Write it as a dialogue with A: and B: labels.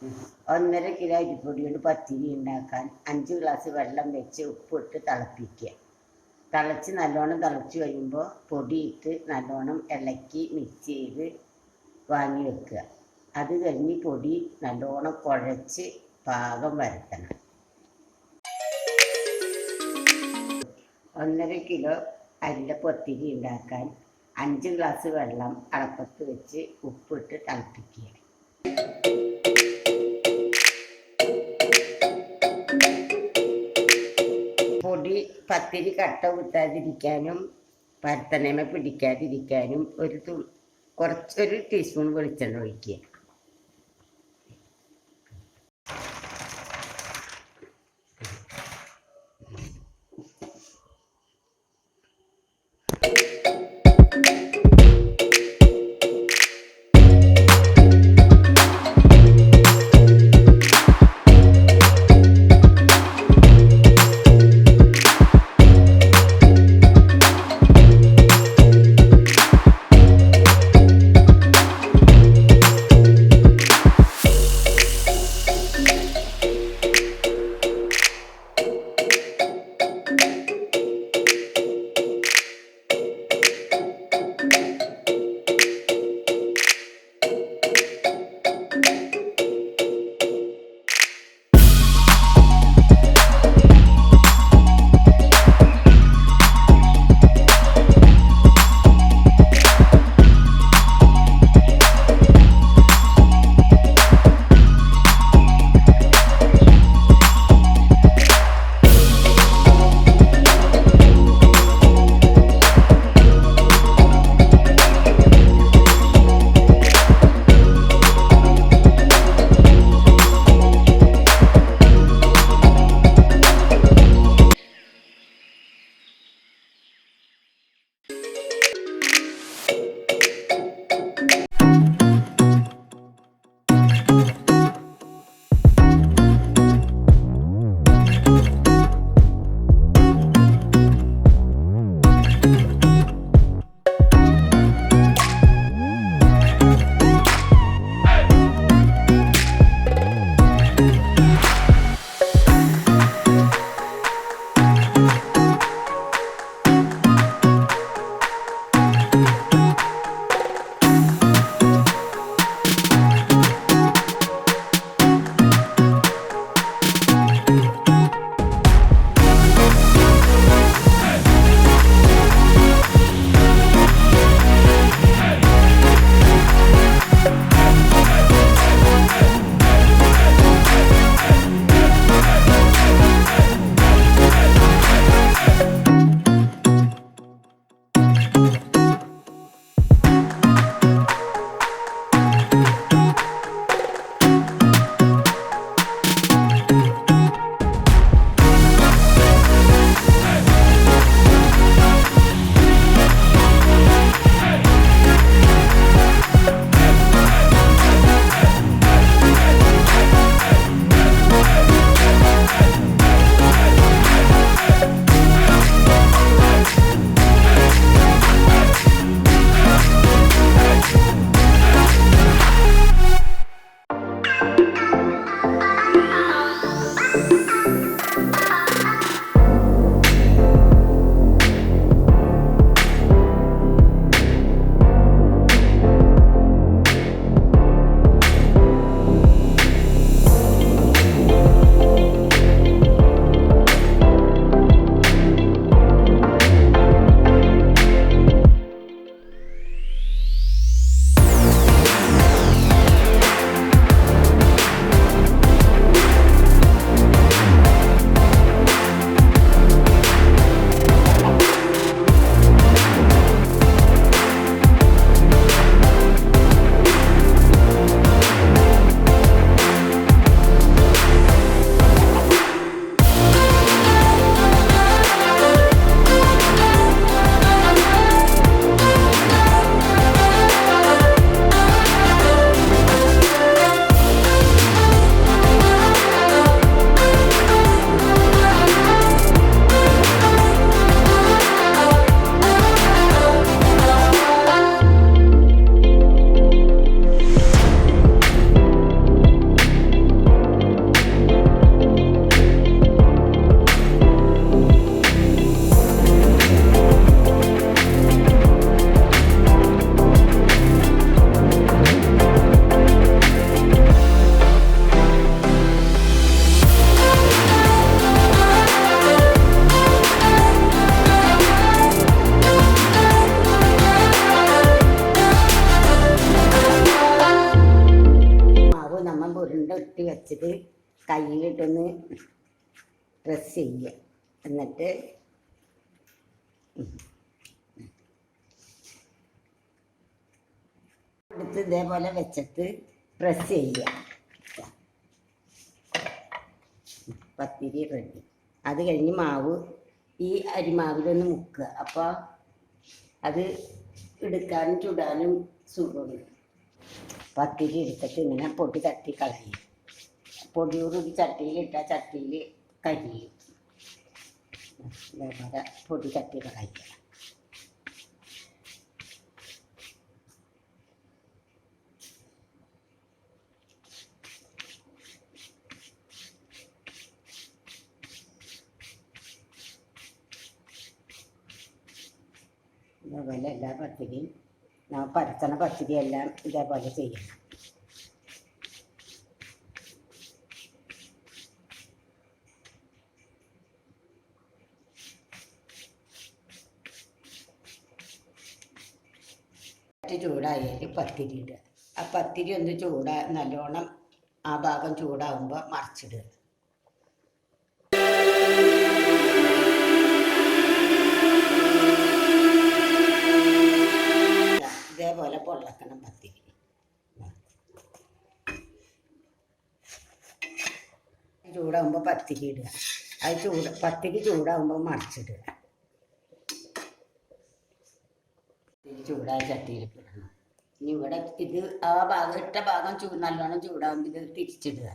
A: 1.5 kilo അരിപ്പൊടി കൊണ്ട് പത്തിരി ഉണ്ടാക്കാൻ 5 ഗ്ലാസ് വെള്ളം വെച്ച് ഉപ്പിട്ട് തിളപ്പിക്കുക. തിളച്ച് നല്ലോണം തിളച്ച് കഴിയുമ്പോൾ പൊടിയിട്ട് നല്ലോണം ഇളക്കി മിക്സ് ചെയ്ത് വാങ്ങി വെക്കുക. അത് കഴിഞ്ഞ് പൊടി നല്ലോണം കുഴച്ച് പാകം വരത്തണം. 1.5 കിലോ അരിയുടെ പത്തിരി ഉണ്ടാക്കാൻ 5 ഗ്ലാസ് വെള്ളം അടപ്പത്ത് വെച്ച് ഉപ്പിട്ട് തിളപ്പിക്കുക. പൊടി പത്തിരി കട്ട കുത്താതിരിക്കാനും പരത്തനമ പിടിക്കാതിരിക്കാനും ഒരു ടീസ്പൂൺ വെളിച്ചെണ്ണ ഒഴിക്കുക. ഉരുണ്ട ഇട്ട് വെച്ചിട്ട് കയ്യിലിട്ടൊന്ന് പ്രസ് ചെയ്യുക. എന്നിട്ട് എടുത്ത് ഇതേപോലെ വെച്ചിട്ട് പ്രസ് ചെയ്യുക. പത്തിരി റെഡി. അത് കഴിഞ്ഞ് മാവ് ഈ അരിമാവിലൊന്ന് മുക്കുക. അപ്പോൾ അത് എടുക്കാനും ചുടാനും സുഖമാണ്. പത്തിരി എടുത്തിട്ട് ഇങ്ങനെ പൊടി തട്ടി കളയും. പൊടിയോടുകൂടി ചട്ടിയിലിട്ടാൽ ചട്ടിയിൽ കരിയും. ഇതേപോലെ പൊടി തട്ടി കളയുക. ഇതേപോലെ എല്ലാ പത്തിരിയും പരത്തണ പത്തിരിയെല്ലാം ഇതേപോലെ ചെയ്യണം. ചൂടായാൽ പത്തിരി ഇടുക. ആ പത്തിരി ഒന്ന് നല്ലോണം ആ ഭാഗം ചൂടാകുമ്പോൾ മറിച്ചിടുക. ഇതേപോലെ പൊള്ളക്കണം പത്തിരി. ചൂടാകുമ്പോൾ പത്തിരി ഇടുക. അത് പത്തിരി ചൂടാകുമ്പോൾ മറിച്ചിടുക. ചൂടായ ചട്ടിയിൽ ഇടണം. ഇനി ഇവിടെ ഇത് ആ ഭാഗം ഇട്ട ഭാഗം നല്ലോണം ചൂടാകുമ്പോൾ ഇത് തിരിച്ചിടുക.